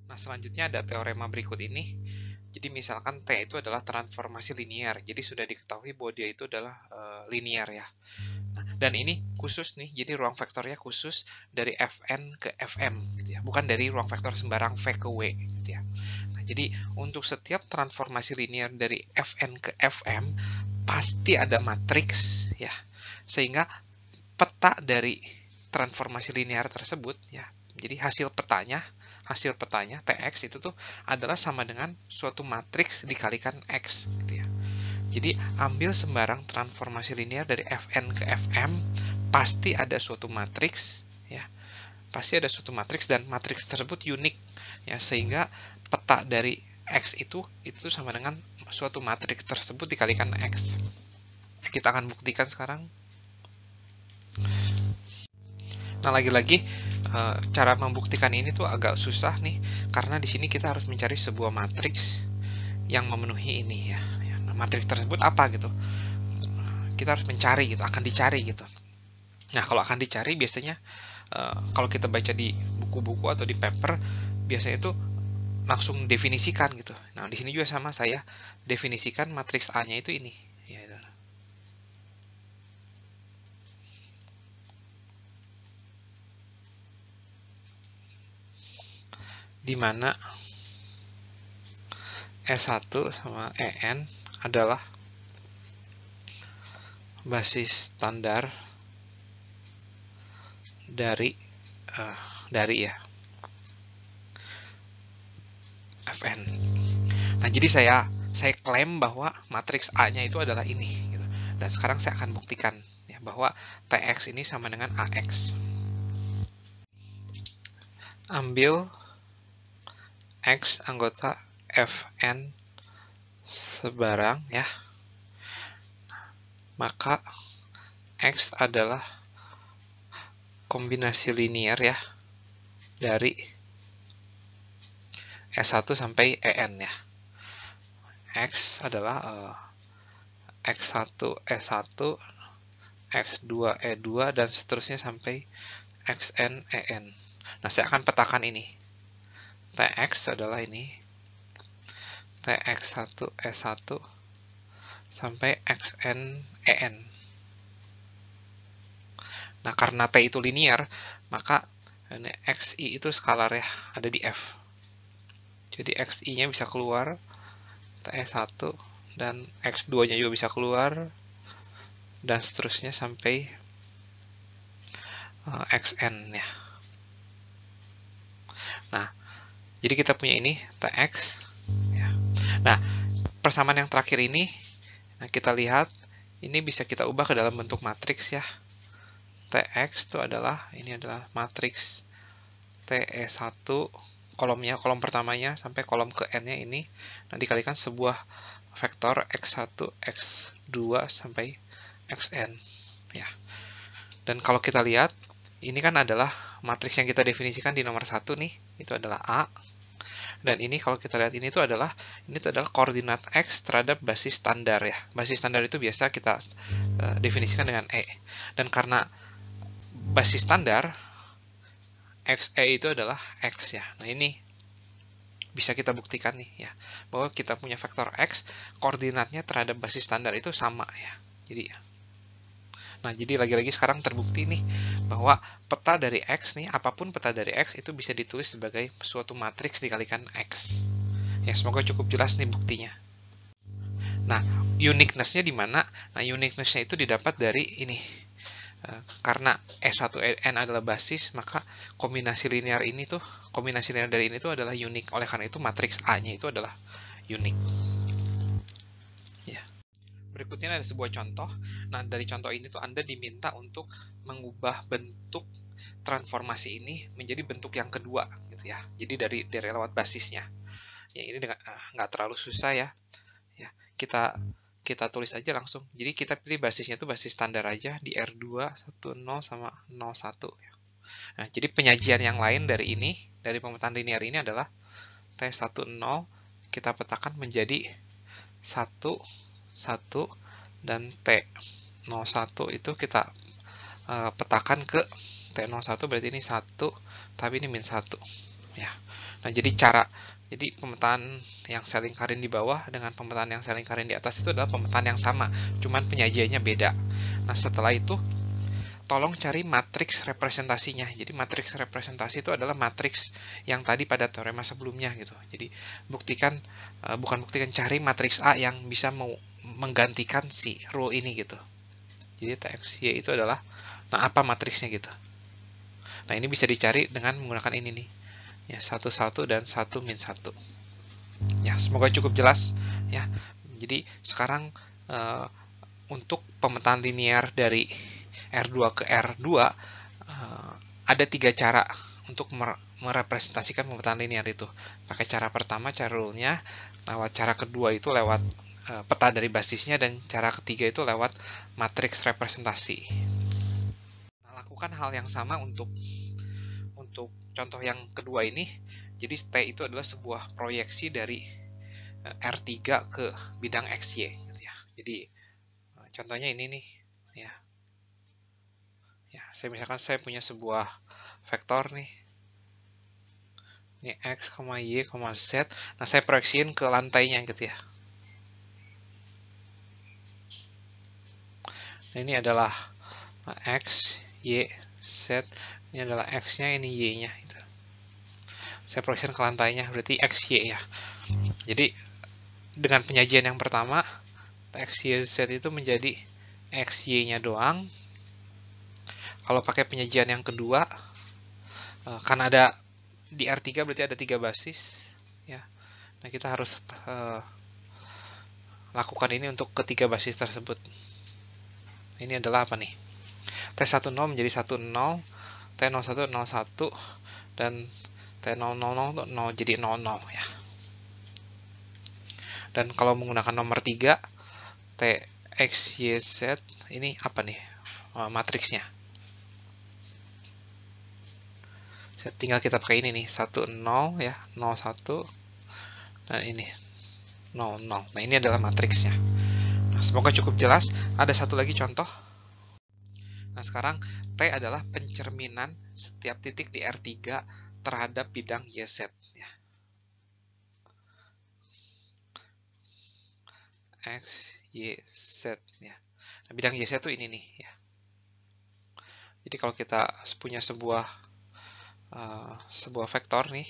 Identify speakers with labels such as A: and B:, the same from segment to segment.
A: Nah, selanjutnya ada teorema berikut ini. Jadi misalkan T itu adalah transformasi linear. Jadi sudah diketahui bahwa dia itu adalah linear ya. Nah, dan ini khusus nih, jadi ruang vektornya khusus dari Fn ke Fm gitu ya. Bukan dari ruang vektor sembarang V ke W gitu ya. Nah, jadi untuk setiap transformasi linear dari Fn ke Fm pasti ada matriks ya. Sehingga peta dari transformasi linear tersebut ya. Jadi hasil petanya Tx itu tuh adalah sama dengan suatu matriks dikalikan X gitu ya. Jadi ambil sembarang transformasi linear dari Fn ke Fm pasti ada suatu matriks ya. Pasti ada suatu matriks dan matriks tersebut unik ya, sehingga peta dari X itu sama dengan suatu matriks tersebut dikalikan X. Kita akan buktikan sekarang. Nah, lagi-lagi cara membuktikan ini tuh agak susah nih, karena di sini kita harus mencari sebuah matriks yang memenuhi ini ya. Nah, matriks tersebut apa gitu? Kita harus mencari gitu, akan dicari gitu. Nah, kalau akan dicari biasanya kalau kita baca di buku-buku atau di paper, biasanya itu langsung definisikan gitu. Nah, di sini juga sama, saya definisikan matriks A-nya itu ini. Ya, di mana E1 sama EN adalah basis standar dari ya Fn. Nah, jadi saya klaim bahwa matriks A-nya itu adalah ini gitu. Dan sekarang saya akan buktikan ya bahwa Tx ini sama dengan Ax. Ambil X anggota Fn sebarang ya. Maka X adalah kombinasi linear ya dari S1 sampai EN ya. X adalah X1 E1, X2 E2 dan seterusnya sampai Xn En. Nah, saya akan petakan ini. Tx adalah ini. Tx1 E1 sampai Xn En. Nah, karena T itu linear, maka ini Xi itu skalar ya, ada di F. Jadi Xi-nya bisa keluar, T1 dan X2-nya juga bisa keluar, dan seterusnya sampai Xn ya. Nah, jadi kita punya ini Tx. Ya. Nah, persamaan yang terakhir ini, nah kita lihat ini bisa kita ubah ke dalam bentuk matriks ya. Tx itu adalah matriks Te1 kolom pertamanya sampai kolom ke n-nya ini. Nah, dikalikan sebuah vektor x1, x2 sampai xn ya. Dan kalau kita lihat ini kan adalah matriks yang kita definisikan di nomor 1 nih, itu adalah A. Dan ini kalau kita lihat ini tuh adalah koordinat X terhadap basis standar ya. Basis standar itu biasa kita definisikan dengan E. Dan karena basis standar XE itu adalah X ya. Nah, ini bisa kita buktikan nih ya, bahwa kita punya vektor X, koordinatnya terhadap basis standar itu sama ya. Jadi ya. Nah, jadi lagi-lagi sekarang terbukti nih bahwa peta dari X nih, apapun peta dari X itu bisa ditulis sebagai suatu matriks dikalikan X. Ya, semoga cukup jelas nih buktinya. Nah, uniqueness-nya di mana? Nah, uniqueness-nya itu didapat dari ini. Karena S1N adalah basis, maka kombinasi linear dari ini tuh adalah unik. Oleh karena itu matriks A-nya itu adalah unik. Ya. Berikutnya ada sebuah contoh. Nah, dari contoh ini tuh Anda diminta untuk mengubah bentuk transformasi ini menjadi bentuk yang kedua gitu ya. Jadi dari lewat basisnya. Ya, ini nggak terlalu susah ya. Ya, kita tulis aja langsung. Jadi kita pilih basisnya itu basis standar aja di R2 10 sama 01 ya. Nah, jadi penyajian yang lain dari ini, dari pemetaan linear ini adalah T10 kita petakan menjadi 1 1 dan T01 itu kita petakan ke T01 berarti ini 1 tapi ini min 1 ya. Nah, jadi pemetaan yang saya lingkarin di bawah dengan pemetaan yang saya lingkarin di atas itu adalah pemetaan yang sama, cuman penyajiannya beda. Nah, setelah itu tolong cari matriks representasinya. Jadi matriks representasi itu adalah matriks yang tadi pada teorema sebelumnya gitu. Jadi cari matriks A yang bisa menggantikan si rule ini gitu. Jadi Tx Y itu adalah, nah apa matriksnya gitu. Nah, ini bisa dicari dengan menggunakan ini nih. Ya, 1, 1 dan 1 min 1. Ya, semoga cukup jelas ya. Jadi sekarang untuk pemetaan linear dari R2 ke R2 ada 3 cara untuk merepresentasikan pemetaan linear itu. Pakai cara pertama, cara rule-nya, lewat cara kedua itu lewat peta dari basisnya, dan cara ketiga itu lewat matriks representasi. Nah, lakukan hal yang sama untuk contoh yang kedua ini. Jadi T itu adalah sebuah proyeksi dari R3 ke bidang XY gitu ya. Jadi contohnya ini nih ya. Ya, misalkan saya punya sebuah vektor nih. Ini X, Y, Z. Nah, saya proyeksiin ke lantainya gitu ya. Nah, ini adalah X, Y, Z. Ini adalah X-nya, ini Y-nya gitu. Saya proyeksiin ke lantainya, berarti X, Y ya. Jadi dengan penyajian yang pertama, X, Y, Z itu menjadi X, Y-nya doang. Kalau pakai penyajian yang kedua, karena ada di R3 berarti ada 3 basis ya. Nah, kita harus lakukan ini untuk ketiga basis tersebut. Ini adalah apa nih? T10 menjadi 10, T01 01, dan T000 0 jadi 00 ya. Dan kalau menggunakan nomor 3, Tx, Y, Z, ini apa nih matriksnya? Tinggal kita pakai ini nih, 10 ya, 01, dan ini 00. Nah, ini adalah matriksnya. Nah, semoga cukup jelas. Ada satu lagi contoh. Nah, sekarang T adalah pencerminan setiap titik di R3 terhadap bidang YZ ya. X, Y, Z ya. Nah, bidang YZ itu ini nih ya. Jadi kalau kita punya sebuah vektor nih,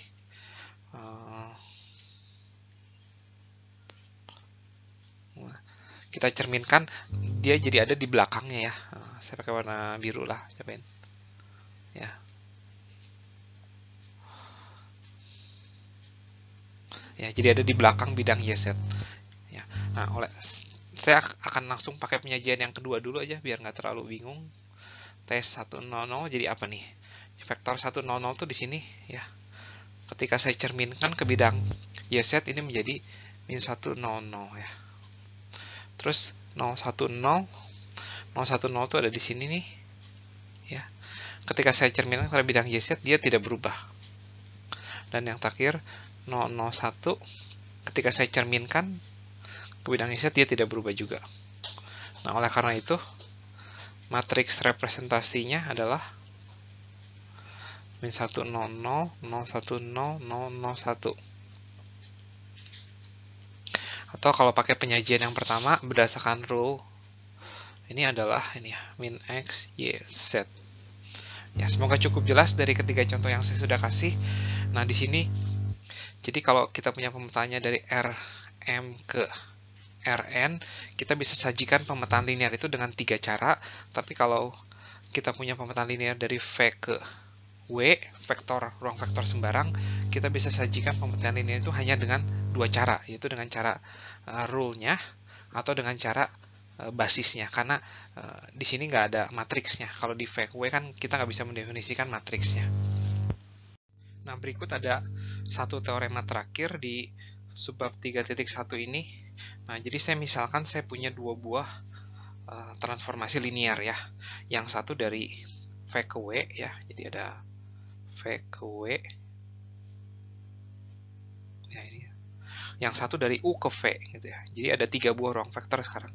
A: kita cerminkan, dia jadi ada di belakangnya ya. Saya pakai warna biru lah, cobain ya. Ya, jadi ada di belakang bidang YZ ya. Nah, saya akan langsung pakai penyajian yang kedua dulu aja biar nggak terlalu bingung. T100 jadi apa nih? Vektor 100 tuh di sini ya. Ketika saya cerminkan ke bidang YZ, ini menjadi min 100 ya. Terus 010 tuh ada di sini nih ya. Ketika saya cerminkan ke bidang YZ, dia tidak berubah. Dan yang terakhir 001, ketika saya cerminkan ke bidang YZ, dia tidak berubah juga. Nah, oleh karena itu matriks representasinya adalah min 100 010 001. Atau kalau pakai penyajian yang pertama berdasarkan rule, ini adalah ini ya, min X, Y, Z. Ya, semoga cukup jelas dari ketiga contoh yang saya sudah kasih. Nah, di sini jadi kalau kita punya pemetaannya dari Rm ke Rn, kita bisa sajikan pemetaan linear itu dengan 3 cara. Tapi kalau kita punya pemetaan linear dari V ke W, ruang vektor sembarang, kita bisa sajikan pemetaan linear itu hanya dengan 2 cara, yaitu dengan cara rule-nya atau dengan cara basisnya, karena di sini nggak ada matriksnya. Kalau di V ke W kan kita nggak bisa mendefinisikan matriksnya. Nah, berikut ada satu teorema terakhir di subbab 3.1 ini. Nah, jadi misalkan saya punya 2 buah transformasi linear ya. Yang satu dari V ke W ya, jadi ada V ke W. Ya, ini. Yang satu dari U ke V gitu ya. Jadi ada 3 buah ruang vektor sekarang.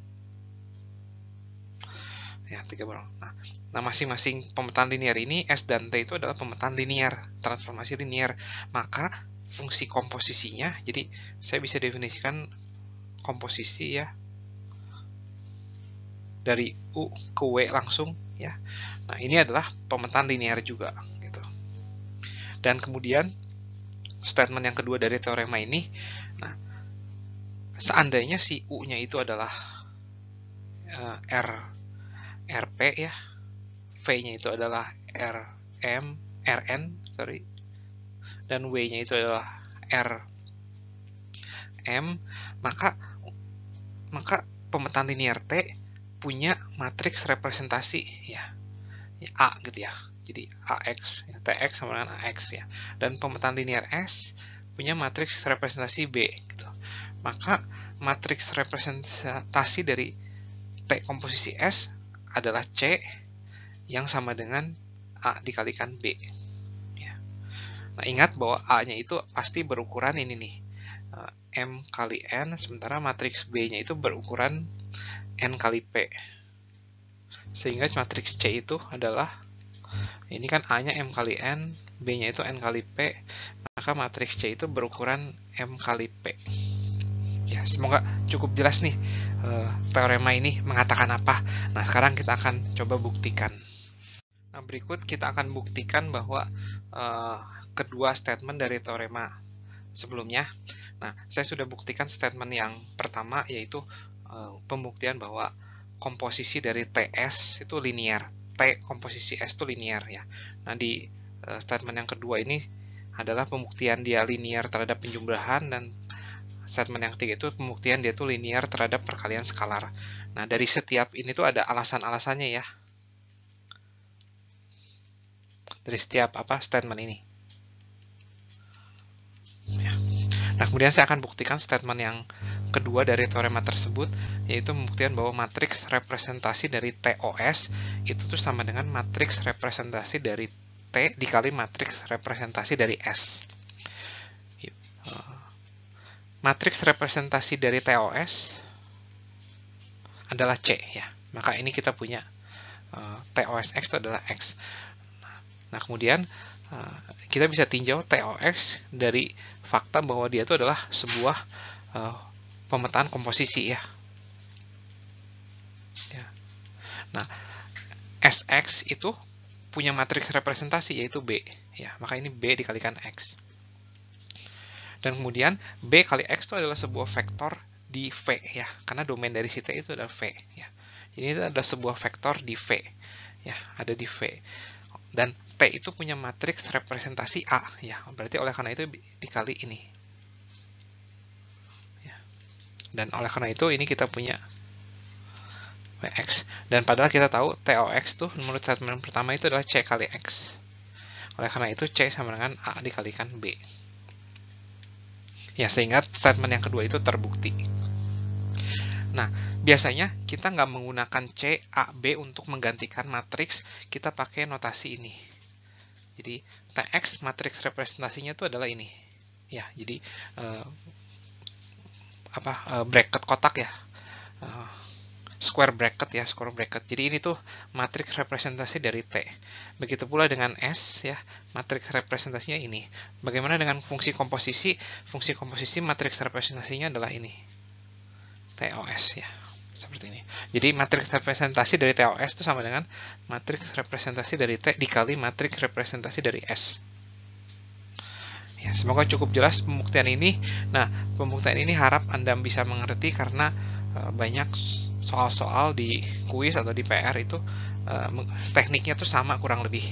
A: Ya, 3 buah. Nah, masing-masing pemetaan linear ini S dan T itu adalah pemetaan linear, transformasi linear. Maka fungsi komposisinya. Jadi saya bisa definisikan komposisi ya dari U ke W langsung ya. Nah, ini adalah pemetaan linear juga gitu. Dan kemudian statement yang kedua dari teorema ini, nah, seandainya si U-nya itu adalah RP ya, V-nya itu adalah Rn, dan W-nya itu adalah Rm, maka pemetaan linear T punya matriks representasi ya, A gitu ya. Jadi AX, ya, TX sama dengan AX ya. Dan pemetaan linear S punya matriks representasi B gitu. Maka matriks representasi dari T komposisi S adalah C yang sama dengan A dikalikan B. Ya. Nah, ingat bahwa A-nya itu pasti berukuran ini nih, M kali N, sementara matriks B-nya itu berukuran N kali P. Sehingga matriks C itu adalah, ini kan A-nya M kali N, B-nya itu N kali P, maka matriks C itu berukuran M kali P. Ya, semoga cukup jelas nih teorema ini mengatakan apa. Nah, sekarang kita akan coba buktikan. Nah, berikut kita akan buktikan bahwa kedua statement dari teorema sebelumnya. Nah, saya sudah buktikan statement yang pertama, yaitu pembuktian bahwa komposisi dari TS itu linear, T komposisi S itu linear ya. Nah, di statement yang kedua ini adalah pembuktian dia linear terhadap penjumlahan, dan statement yang ketiga itu pembuktian dia itu linear terhadap perkalian skalar. Nah, dari setiap ini tuh ada alasan-alasannya ya. Dari setiap statement ini. Ya. Nah, kemudian saya akan buktikan statement yang kedua dari teorema tersebut, yaitu pembuktian bahwa matriks representasi dari TOS itu tuh sama dengan matriks representasi dari T dikali matriks representasi dari S. Matriks representasi dari TOS adalah C ya. Maka ini kita punya TOS X itu adalah X. Nah, kemudian kita bisa tinjau TOX dari fakta bahwa dia itu adalah sebuah pemetaan komposisi ya. Nah, SX itu punya matriks representasi yaitu B ya. Maka ini B dikalikan X. Dan kemudian B kali X itu adalah sebuah vektor di V ya. Karena domain dari si T itu adalah V ya. Ini adalah sebuah vektor di V ya, ada di V. Dan T itu punya matriks representasi A ya. Berarti oleh karena itu dikali ini. Ya. Dan oleh karena itu ini kita punya X. Dan padahal kita tahu TOX tuh menurut statement pertama itu adalah C kali X. Oleh karena itu C sama dengan A dikalikan B. Ya, sehingga statement yang kedua itu terbukti. Nah, biasanya kita nggak menggunakan C, A, B untuk menggantikan matriks, kita pakai notasi ini. Jadi, TX matriks representasinya itu adalah ini. Ya, jadi bracket kotak ya. Square bracket. Jadi ini tuh matriks representasi dari T. Begitu pula dengan S ya, matriks representasinya ini. Bagaimana dengan fungsi komposisi? Fungsi komposisi matriks representasinya adalah ini. TOS ya. Seperti ini. Jadi matriks representasi dari TOS itu sama dengan matriks representasi dari T dikali matriks representasi dari S. Ya, semoga cukup jelas pembuktian ini. Nah, pembuktian ini harap Anda bisa mengerti karena banyak soal-soal di kuis atau di PR itu tekniknya tuh sama kurang lebih.